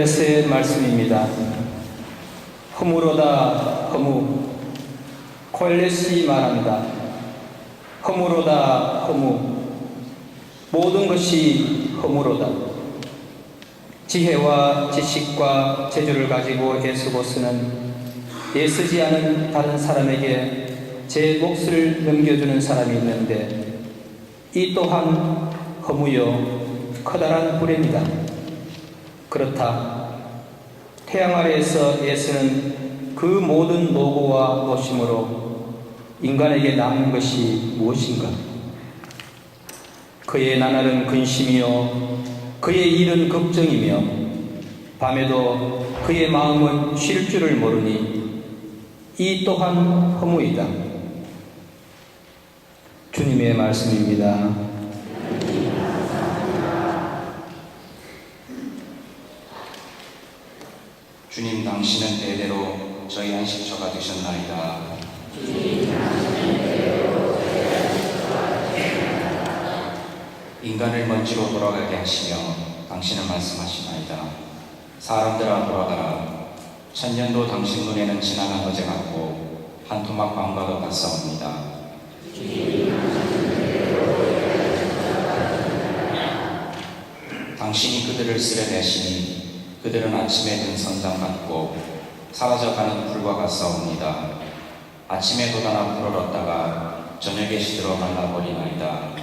콜레스의 말씀입니다. 허무로다 허무. 콜레스이 말한다. 허무로다 허무. 모든 것이 허무로다. 지혜와 지식과 재주를 가지고 애쓰고 쓰는 애쓰지 않은 다른 사람에게 제 몫을 넘겨주는 사람이 있는데 이 또한 허무요 커다란 불행이다. 그렇다. 태양 아래에서 애쓰는 그 모든 노고와 노심으로 인간에게 남는 것이 무엇인가? 그의 나날은 근심이요 그의 일은 걱정이며 밤에도 그의 마음은 쉴 줄을 모르니 이 또한 허무이다. 주님의 말씀입니다. 주님, 당신은 대대로 저희 안식처가 되셨나이다. 인간을 먼지로 돌아가게 하시며 당신은 말씀하시나이다. 사람들아 돌아가라. 천년도 당신 눈에는 지나간 어제 같고 한 토막 밤과 같사옵니다. 당신이 그들을 쓸어내시니 그들은 아침에 든 선장 같고 사라져가는 불과 같사옵니다. 아침에 돋아나 불어렀다가 저녁에 시들어 말라버리나이다.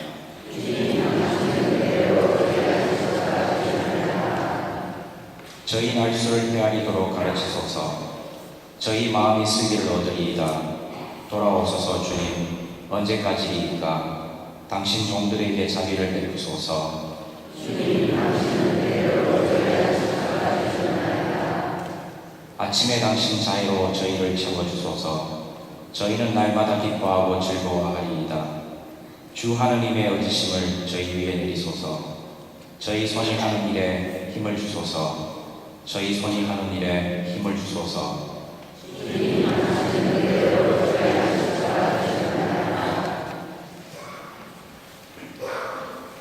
저희 날수를 헤아리도록 가르치소서. 저희 마음이 승리를 얻으리이다. 돌아오소서. 주님, 언제까지이까? 당신 종들에게 자비를 베푸소서. 아침에 당신 자애로 저희를 채워주소서. 저희는 날마다 기뻐하고 즐거워하리이다. 주 하느님의 얻으심을 저희 위에 내리소서. 저희 손이 하는 일에 힘을 주소서. 저희 손이 하는 일에 힘을 주소서.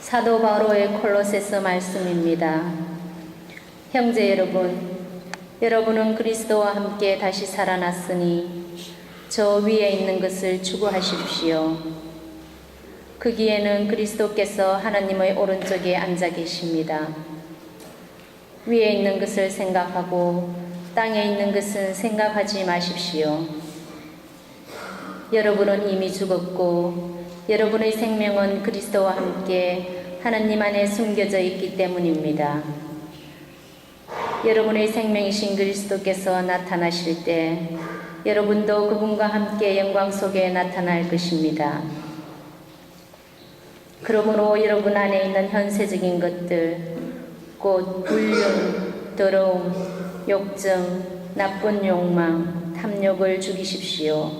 사도 바울의 콜로새서 말씀입니다. 형제 여러분, 여러분은 그리스도와 함께 다시 살아났으니 저 위에 있는 것을 추구하십시오. 거기에는 그리스도께서 하나님의 오른쪽에 앉아 계십니다. 위에 있는 것을 생각하고 땅에 있는 것은 생각하지 마십시오. 여러분은 이미 죽었고 여러분의 생명은 그리스도와 함께 하나님 안에 숨겨져 있기 때문입니다. 여러분의 생명이신 그리스도께서 나타나실 때 여러분도 그분과 함께 영광 속에 나타날 것입니다. 그러므로 여러분 안에 있는 현세적인 것들, 곧 불륜, 더러움, 욕정, 나쁜 욕망, 탐욕을 죽이십시오.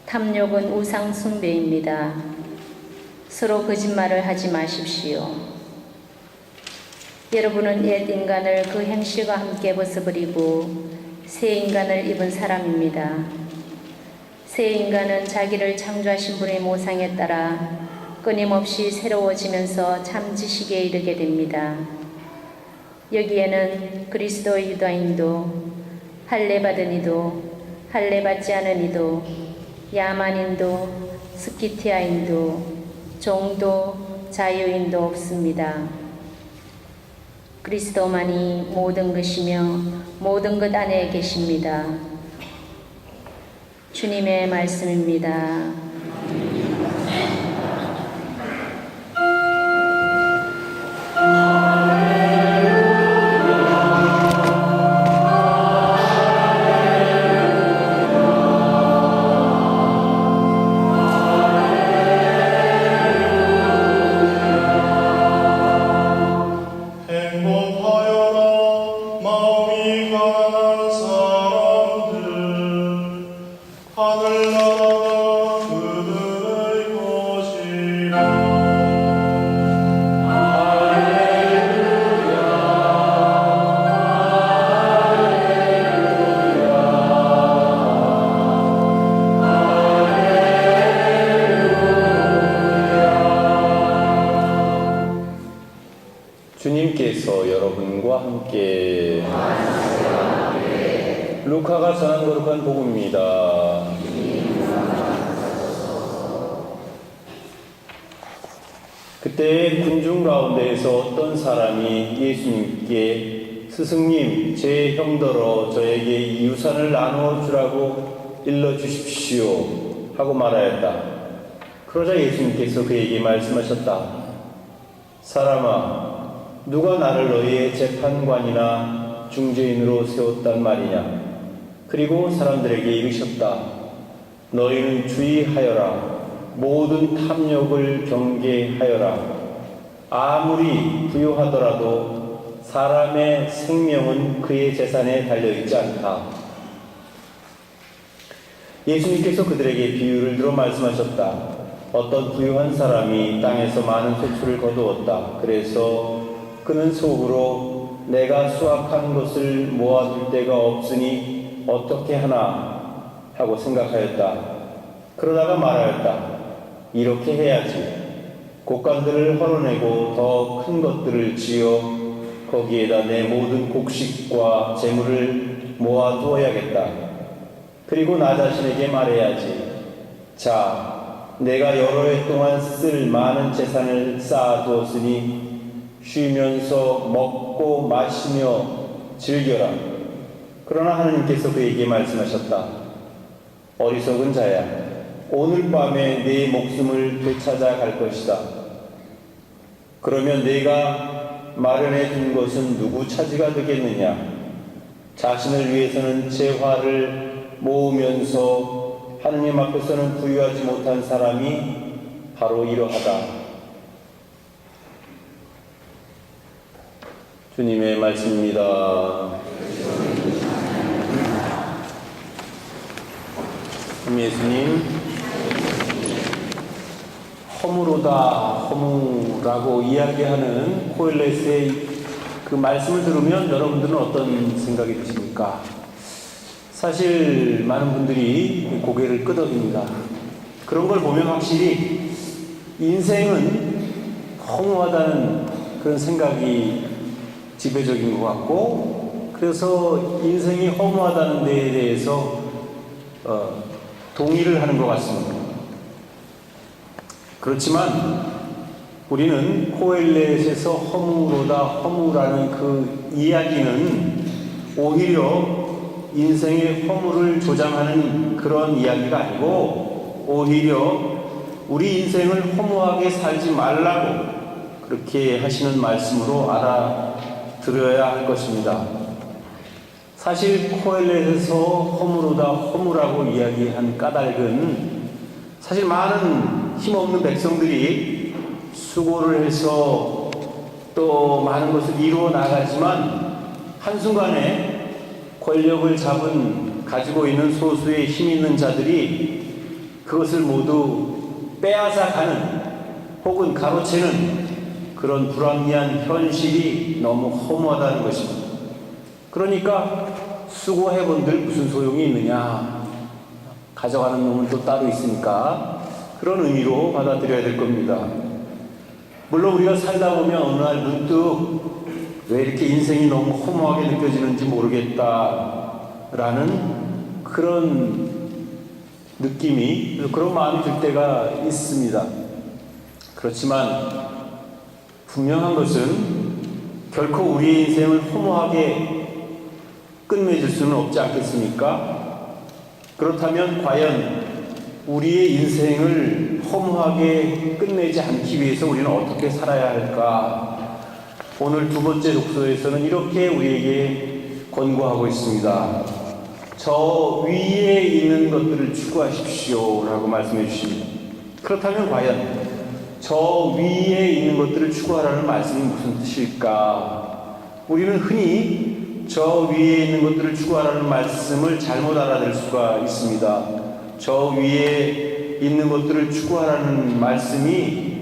탐욕은 우상 숭배입니다. 서로 거짓말을 하지 마십시오. 여러분은 옛 인간을 그 행실과 함께 벗어버리고 새 인간을 입은 사람입니다. 새 인간은 자기를 창조하신 분의 모상에 따라 끊임없이 새로워지면서 참 지식에 이르게 됩니다. 여기에는 그리스도의 유다인도, 할례받은 이도, 할례받지 않은 이도, 야만인도, 스키티아인도, 종도, 자유인도 없습니다. 그리스도만이 모든 것이며 모든 것 안에 계십니다. 주님의 말씀입니다. 하늘나라가 주님께서 여러분과 함께 루카가 전한 거룩한 복음입니다. 그때 군중 가운데에서 어떤 사람이 예수님께 스승님, 제 형더러 저에게 이 유산을 나누어 주라고 일러 주십시오 하고 말하였다. 그러자 예수님께서 그에게 말씀하셨다. 사람아, 누가 나를 너희의 재판관이나 중재인으로 세웠단 말이냐? 그리고 사람들에게 이르셨다. 너희는 주의하여라. 모든 탐욕을 경계하여라. 아무리 부유하더라도 사람의 생명은 그의 재산에 달려있지 않다. 예수님께서 그들에게 비유를 들어 말씀하셨다. 어떤 부유한 사람이 땅에서 많은 소출을 거두었다. 그래서 그는 속으로 내가 수확한 것을 모아둘 데가 없으니 어떻게 하나 하고 생각하였다. 그러다가 말하였다. 이렇게 해야지. 곡간들을 헐어내고 더 큰 것들을 지어 거기에다 내 모든 곡식과 재물을 모아두어야겠다. 그리고 나 자신에게 말해야지. 자, 내가 여러 해 동안 쓸 많은 재산을 쌓아두었으니 쉬면서 먹고 마시며 즐겨라. 그러나 하나님께서 그에게 말씀하셨다. 어리석은 자야, 오늘 밤에 네 목숨을 되찾아 갈 것이다. 그러면 내가 마련해 둔 것은 누구 차지가 되겠느냐? 자신을 위해서는 재화를 모으면서 하느님 앞에서는 부유하지 못한 사람이 바로 이러하다. 주님의 말씀입니다. 예수님, 허무로다 허무라고 이야기하는 코엘렛의 그 말씀을 들으면 여러분들은 어떤 생각이 드십니까? 사실 많은 분들이 고개를 끄덕입니다. 그런 걸 보면 확실히 인생은 허무하다는 그런 생각이 지배적인 것 같고, 그래서 인생이 허무하다는 데에 대해서 동의를 하는 것 같습니다. 그렇지만 우리는 코엘렛에서 허무로다 허무라는 그 이야기는 오히려 인생의 허무를 조장하는 그런 이야기가 아니고, 오히려 우리 인생을 허무하게 살지 말라고 그렇게 하시는 말씀으로 알아들어야 할 것입니다. 사실 코엘렛에서 허무로다 허무라고 이야기한 까닭은 사실 많은 힘없는 백성들이 수고를 해서 또 많은 것을 이루어 나가지만 한순간에 권력을 가지고 있는 소수의 힘 있는 자들이 그것을 모두 빼앗아 가는 혹은 가로채는 그런 불합리한 현실이 너무 허무하다는 것입니다. 그러니까 수고해본들 무슨 소용이 있느냐, 가져가는 놈은 또 따로 있으니까 그런 의미로 받아들여야 될 겁니다. 물론 우리가 살다 보면 어느 날 문득 왜 이렇게 인생이 너무 허무하게 느껴지는지 모르겠다라는 그런 느낌이, 그런 마음이 들 때가 있습니다. 그렇지만 분명한 것은 결코 우리의 인생을 허무하게 끝맺을 수는 없지 않겠습니까? 그렇다면 과연 우리의 인생을 허무하게 끝내지 않기 위해서 우리는 어떻게 살아야 할까? 오늘 두 번째 독서에서는 이렇게 우리에게 권고하고 있습니다. 저 위에 있는 것들을 추구하십시오 라고 말씀해 주십니다. 그렇다면 과연 저 위에 있는 것들을 추구하라는 말씀이 무슨 뜻일까? 우리는 흔히 저 위에 있는 것들을 추구하라는 말씀을 잘못 알아들 수가 있습니다. 저 위에 있는 것들을 추구하라는 말씀이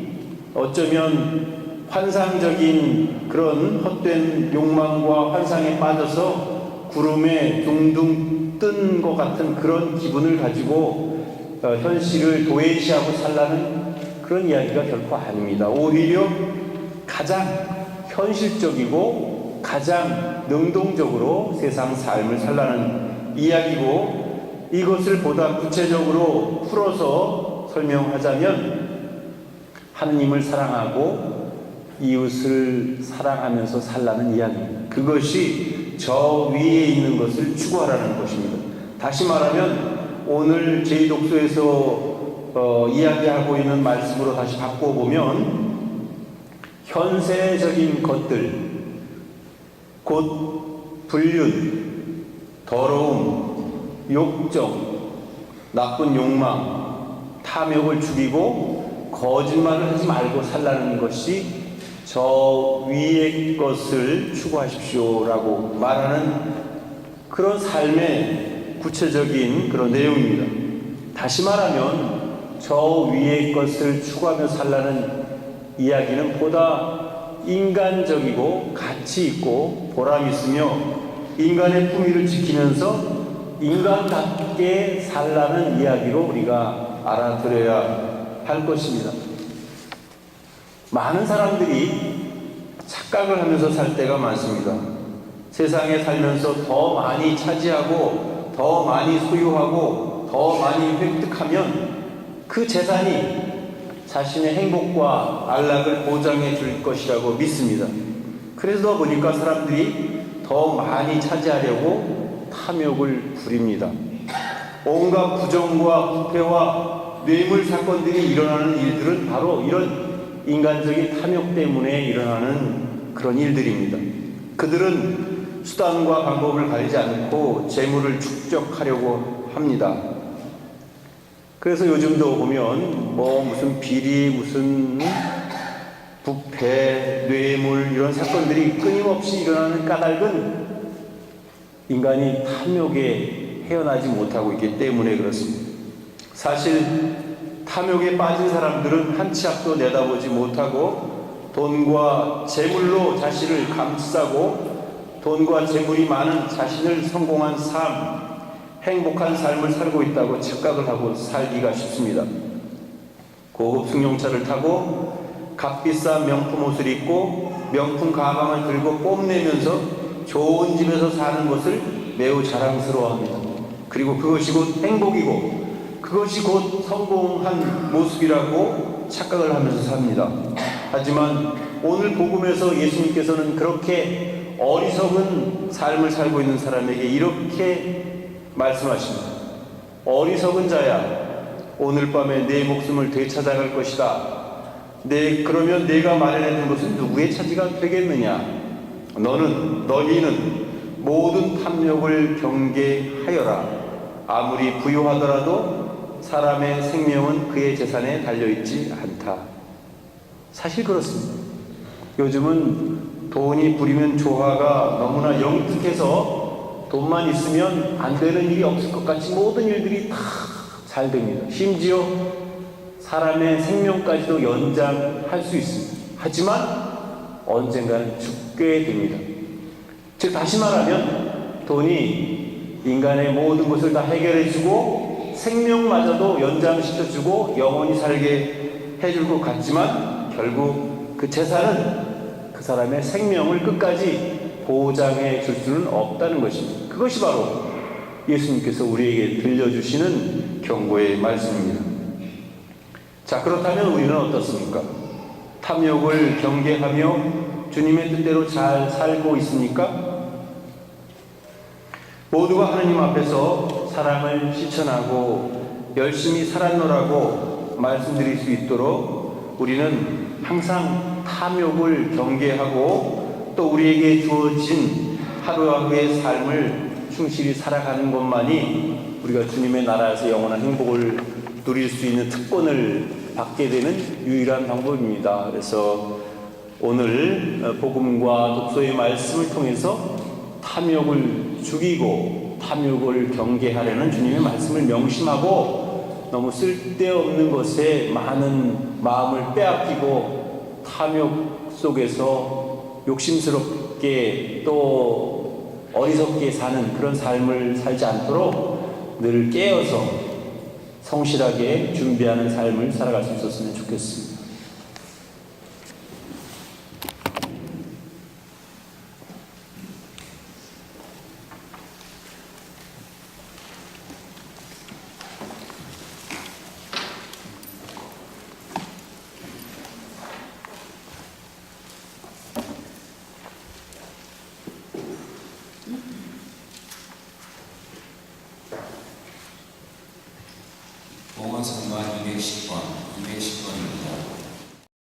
어쩌면 환상적인 그런 헛된 욕망과 환상에 빠져서 구름에 둥둥 뜬 것 같은 그런 기분을 가지고 현실을 도외시하고 살라는 그런 이야기가 결코 아닙니다. 오히려 가장 현실적이고 가장 능동적으로 세상 삶을 살라는 이야기고, 이것을 보다 구체적으로 풀어서 설명하자면 하느님을 사랑하고 이웃을 사랑하면서 살라는 이야기입니다. 그것이 저 위에 있는 것을 추구하라는 것입니다. 다시 말하면 오늘 제2독서에서 이야기하고 있는 말씀으로 다시 바꿔보면, 현세적인 것들, 곧 불륜, 더러움, 욕정, 나쁜 욕망, 탐욕을 죽이고 거짓말을 하지 말고 살라는 것이 저 위의 것을 추구하십시오라고 말하는 그런 삶의 구체적인 그런 내용입니다. 다시 말하면 저 위의 것을 추구하며 살라는 이야기는 보다 인간적이고 가치 있고 보람 있으며 인간의 품위를 지키면서 인간답게 살라는 이야기로 우리가 알아들어야 할 것입니다. 많은 사람들이 착각을 하면서 살 때가 많습니다. 세상에 살면서 더 많이 차지하고 더 많이 소유하고 더 많이 획득하면 그 재산이 자신의 행복과 안락을 보장해 줄 것이라고 믿습니다. 그래서 보니까 사람들이 더 많이 차지하려고 탐욕을 부립니다. 온갖 부정과 부패와 뇌물 사건들이 일어나는 일들은 바로 이런 인간적인 탐욕 때문에 일어나는 그런 일들입니다. 그들은 수단과 방법을 가리지 않고 재물을 축적하려고 합니다. 그래서 요즘도 보면 무슨 비리, 무슨 부패, 뇌물 이런 사건들이 끊임없이 일어나는 까닭은 인간이 탐욕에 헤어나지 못하고 있기 때문에 그렇습니다. 사실 탐욕에 빠진 사람들은 한 치 앞도 내다보지 못하고 돈과 재물로 자신을 감싸고 돈과 재물이 많은 자신을 성공한 삶, 행복한 삶을 살고 있다고 착각을 하고 살기가 쉽습니다. 고급 승용차를 타고 값비싼 명품 옷을 입고 명품 가방을 들고 뽐내면서 좋은 집에서 사는 것을 매우 자랑스러워합니다. 그리고 그것이 곧 행복이고 그것이 곧 성공한 모습이라고 착각을 하면서 삽니다. 하지만 오늘 복음에서 예수님께서는 그렇게 어리석은 삶을 살고 있는 사람에게 이렇게 말씀하십니다. 어리석은 자야, 오늘 밤에 내 목숨을 되찾아갈 것이다. 그러면 내가 마련해둔 것은 누구의 차지가 되겠느냐? 너희는 모든 탐욕을 경계하여라. 아무리 부유하더라도 사람의 생명은 그의 재산에 달려있지 않다. 사실 그렇습니다. 요즘은 돈이 부리면 조화가 너무나 영특해서 돈만 있으면 안 되는 일이 없을 것 같이 모든 일들이 다 잘 됩니다. 심지어 사람의 생명까지도 연장할 수 있습니다. 하지만 언젠가는 죽게 됩니다. 즉 다시 말하면 돈이 인간의 모든 것을 다 해결해주고 생명마저도 연장시켜주고 영원히 살게 해줄 것 같지만 결국 그 재산은 그 사람의 생명을 끝까지 보장해 줄 수는 없다는 것입니다. 그것이 바로 예수님께서 우리에게 들려주시는 경고의 말씀입니다. 자, 그렇다면 우리는 어떻습니까? 탐욕을 경계하며 주님의 뜻대로 잘 살고 있습니까? 모두가 하나님 앞에서 사랑을 실천하고 열심히 살았노라고 말씀드릴 수 있도록 우리는 항상 탐욕을 경계하고 또 우리에게 주어진 하루하루의 삶을 충실히 살아가는 것만이 우리가 주님의 나라에서 영원한 행복을 누릴 수 있는 특권을 받게 되는 유일한 방법입니다. 그래서 오늘 복음과 독서의 말씀을 통해서 탐욕을 죽이고 탐욕을 경계하려는 주님의 말씀을 명심하고 너무 쓸데없는 것에 많은 마음을 빼앗기고 탐욕 속에서 욕심스럽게 또 어리석게 사는 그런 삶을 살지 않도록 늘 깨어서 성실하게 준비하는 삶을 살아갈 수 있었으면 좋겠습니다.